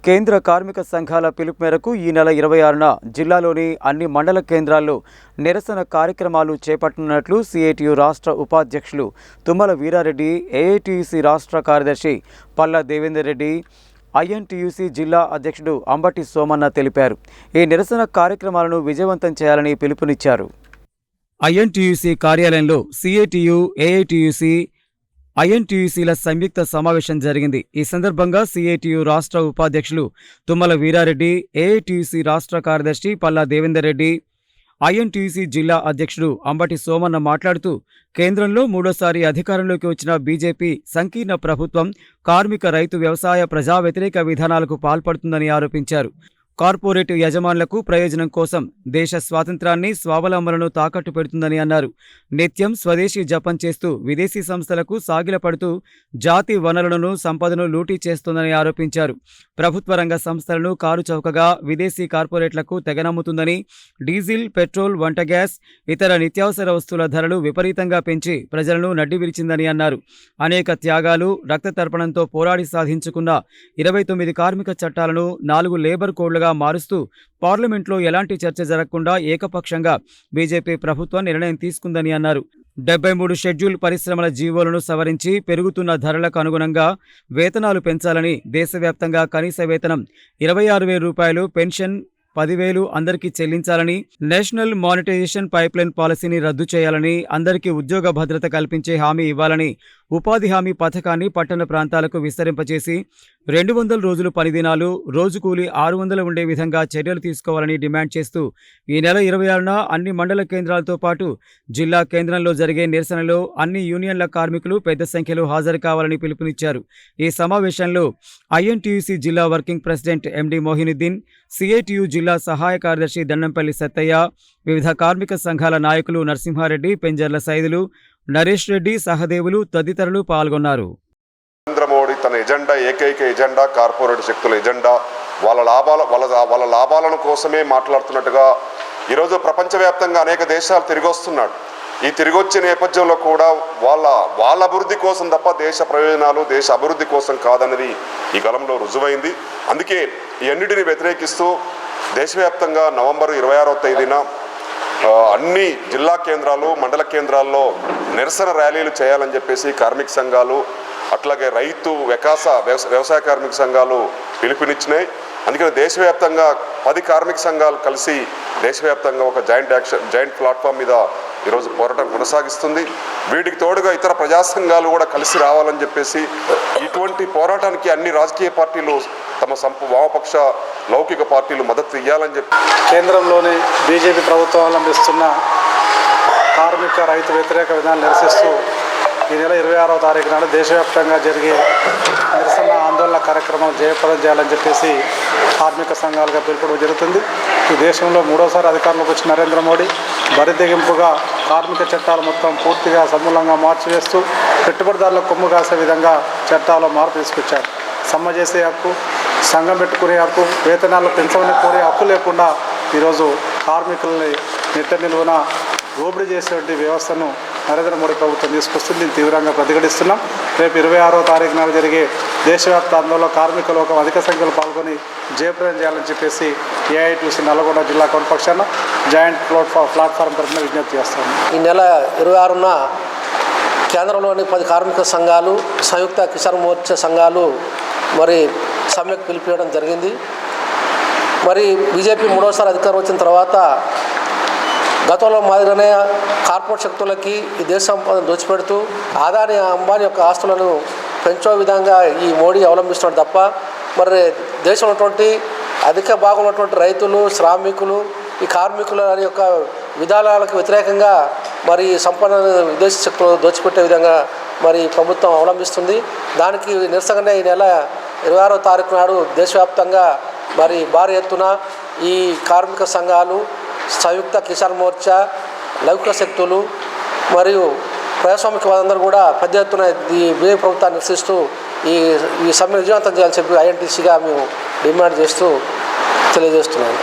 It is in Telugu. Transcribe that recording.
కేంద్ర కార్మిక సంఘాల పిలుపు మేరకు ఈ నెల 26న జిల్లాలోని అన్ని మండల కేంద్రాల్లో నిరసన కార్యక్రమాలు చేపట్టనున్నట్లు సిఐటియు రాష్ట్ర ఉపాధ్యక్షులు తుమ్మల వీరారెడ్డి, ఏఐటియుసి రాష్ట్ర కార్యదర్శి పల్లా దేవేందర్ రెడ్డి, ఐఎన్టీయూసీ జిల్లా అధ్యక్షుడు అంబటి సోమన్న తెలిపారు. ఈ నిరసన కార్యక్రమాలను విజయవంతం చేయాలని పిలుపునిచ్చారు. ఐఎన్టీయూసీ కార్యాలయంలో సిఐటియు, ఏఐటియుసి, ఐఎన్టీయూసీల సంయుక్త సమావేశం జరిగింది. ఈ సందర్భంగా సిఐటియు రాష్ట్ర ఉపాధ్యక్షులు తుమ్మల వీరారెడ్డి, ఏఐటియుసి రాష్ట్ర కార్యదర్శి పల్లా దేవేందర్ రెడ్డి, ఐఎన్టీయూసీ జిల్లా అధ్యక్షుడు అంబటి సోమన్న మాట్లాడుతూ, కేంద్రంలో మూడోసారి అధికారంలోకి వచ్చిన బీజేపీ సంకీర్ణ ప్రభుత్వం కార్మిక, రైతు, వ్యవసాయ, ప్రజా వ్యతిరేక విధానాలకు పాల్పడుతుందని ఆరోపించారు. కార్పొరేట్ యజమానులకు ప్రయోజనం కోసం దేశ స్వాతంత్రాన్ని, స్వావలంబనను తాకట్టు పెడుతుందని అన్నారు. నిత్యం స్వదేశీ జపం చేస్తూ విదేశీ సంస్థలకు సాగిలపడుతూ జాతి వనరులను, సంపదను లూటీ చేస్తోందని ఆరోపించారు. ప్రభుత్వ రంగ సంస్థలను కారు చౌకగా విదేశీ కార్పొరేట్లకు తెగనమ్ముతుందని, డీజిల్, పెట్రోల్, వంట గ్యాస్, ఇతర నిత్యావసర వస్తువుల ధరలు విపరీతంగా పెంచి ప్రజలను నడ్డివిరిచిందని అన్నారు. అనేక త్యాగాలు, రక్త తర్పణంతో పోరాడి సాధించుకున్న 29 కార్మిక చట్టాలను 4 లేబర్ కోడ్లుగా మారుస్తూ పార్లమెంట్లో ఎలాంటి చర్చ జరగకుండా ఏకపక్షంగా బీజేపీ ప్రభుత్వం నిర్ణయం తీసుకుందని అన్నారు. 73 షెడ్యూల్ పరిశ్రమల జీవోలను సవరించి పెరుగుతున్న ధరలకు అనుగుణంగా వేతనాలు పెంచాలని, దేశవ్యాప్తంగా కనీస వేతనం 26,000 రూపాయలు, పెన్షన్ 10,000 అందరికీ చెల్లించాలని, నేషనల్ మానిటైజేషన్ పైప్లైన్ పాలసీని రద్దు చేయాలని, అందరికీ ఉద్యోగ భద్రత కల్పించే హామీ ఇవ్వాలని, ఉపాధి హామీ పథకాన్ని పట్టణ ప్రాంతాలకు విస్తరింపచేసి 200 రోజులు పని దినాలు, రోజు కూలీ 600 ఉండే విధంగా చర్యలు తీసుకోవాలని డిమాండ్ చేస్తూ ఈ నెల 26న అన్ని మండల కేంద్రాలతో పాటు జిల్లా కేంద్రంలో జరిగే నిరసనలో అన్ని యూనియన్ల కార్మికులు పెద్ద సంఖ్యలో హాజరు కావాలని పిలుపునిచ్చారు. ఈ సమావేశంలో ఐఎన్టీయూసీ జిల్లా వర్కింగ్ ప్రెసిడెంట్ ఎండి మోహినుద్దీన్, సిఐటియు జిల్లా సహాయ కార్యదర్శి దండంపల్లి సత్తయ్య, వివిధ కార్మిక సంఘాల నాయకులు నరసింహారెడ్డి, పెంజర్ల సైదులు, నరేష్ రెడ్డి, సహదేవులు తదితరులు పాల్గొన్నారు. నరేంద్ర మోడీ తన ఎజెండా, ఏకైక ఎజెండా కార్పొరేట్ శక్తుల ఎజెండా, వాళ్ళ లాభాలను కోసమే మాట్లాడుతున్నట్టుగా ఈరోజు ప్రపంచవ్యాప్తంగా అనేక దేశాలు తిరిగి వస్తున్నాడు. ఈ తిరిగి వచ్చే నేపథ్యంలో కూడా వాళ్ళ అభివృద్ధి కోసం తప్ప దేశ ప్రయోజనాలు, దేశ అభివృద్ధి కోసం కాదన్నది ఈ కాలంలో రుజువైంది. అందుకే ఈ అన్నిటిని వ్యతిరేకిస్తూ దేశవ్యాప్తంగా నవంబర్ 26వ తేదీన అన్ని జిల్లా కేంద్రాలు, మండల కేంద్రాల్లో నిరసన ర్యాలీలు చేయాలని చెప్పేసి కార్మిక సంఘాలు, అట్లాగే రైతు, వ్యవసాయ కార్మిక సంఘాలు పిలుపునిచ్చినాయి. అందుకని దేశవ్యాప్తంగా 10 కార్మిక సంఘాలు కలిసి దేశవ్యాప్తంగా ఒక జాయింట్ ప్లాట్ఫామ్ మీద ఈరోజు పోరాటం కొనసాగిస్తుంది. వీటికి తోడుగా ఇతర ప్రజా సంఘాలు కూడా కలిసి రావాలని చెప్పేసి ఇటువంటి పోరాటానికి అన్ని రాజకీయ పార్టీలు తమ వామపక్ష లౌకిక పార్టీలు మద్దతు ఇవ్వాలని చెప్పి కేంద్రంలోని బీజేపీ ప్రభుత్వం అవలంబిస్తున్న కార్మిక, రైతు వ్యతిరేక విధానాలు నిరసిస్తూ ఈ నెల 26వ తారీఖు నాడు దేశవ్యాప్తంగా జరిగే నిరసన ఆందోళన కార్యక్రమం జయప్రదం చేయాలని చెప్పేసి కార్మిక సంఘాలుగా పిలుపుకోవడం జరుగుతుంది. ఈ దేశంలో మూడోసారి అధికారంలోకి వచ్చిన నరేంద్ర మోడీ బరితెగింపుగా కార్మిక చట్టాలు మొత్తం పూర్తిగా సమూలంగా మార్చివేస్తూ పెట్టుబడిదారులకు కొమ్ము కాసే విధంగా చట్టాల్లో మార్పు తీసుకొచ్చారు. సమ్మె చేసే హక్కు, సంఘం పెట్టుకునే హక్కు, వేతనాలు పెంచమని కోరే హక్కు లేకుండా ఈరోజు కార్మికుల్ని నిట్ట నిలువున దోపిడీ చేసేటువంటి వ్యవస్థను నరేంద్ర మోడీ ప్రభుత్వం తీసుకొస్తుంది. దీన్ని తీవ్రంగా ప్రతిఘటిస్తున్నాం. రేపు 26వ తారీఖు నాడు జరిగే దేశవ్యాప్త ఆందోళనలో కార్మిక లోకం అధిక సంఖ్యలో పాల్గొని జయప్రదం చేయాలని చెప్పేసి ఏఐటీయూసీ నల్గొండ జిల్లా కౌన్ పక్షాన జాయింట్ ప్లాట్ఫామ్ తరఫున విజ్ఞప్తి చేస్తాము. ఈ నెల 26న కేంద్రంలోని 10 కార్మిక సంఘాలు, సంయుక్త కిసాన్ మోర్చా సంఘాలు మరి సమ్మెకు పిలిపియడం జరిగింది. మరి బీజేపీ మూడోసారి అధికారం వచ్చిన తర్వాత గతంలో మాదిరిగానే కార్పొరేట్ శక్తులకి ఈ దేశ సంపదను దోచిపెడుతూ ఆదాని, అంబానీ యొక్క ఆస్తులను పెంచే విధంగా ఈ మోడీ అవలంబిస్తున్నాడు తప్ప మరి దేశంలో ఉన్నటువంటి అధిక భాగం ఉన్నటువంటి రైతులు, శ్రామికులు, ఈ కార్మికుల యొక్క విధానాలకు వ్యతిరేకంగా మరి సంపద విదేశీ శక్తులు దోచిపెట్టే విధంగా మరి ప్రభుత్వం అవలంబిస్తుంది. దానికి నిరసనగానే ఈ నెల 26వ తారీఖు నాడు దేశవ్యాప్తంగా మరి భారీ ఎత్తున ఈ కార్మిక సంఘాలు, సంయుక్త కిసాన్ మోర్చా, లౌకిక శక్తులు మరియు ప్రజాస్వామికవాదందరూ కూడా పెద్ద ఎత్తున ఈ బీజేపీ ప్రభుత్వాన్ని నిరసిస్తూ ఈ సమ్మె విజయవంతం చేయాలని చెప్పి ఐఎన్టీసీగా మేము డిమాండ్ చేస్తూ తెలియజేస్తున్నాము.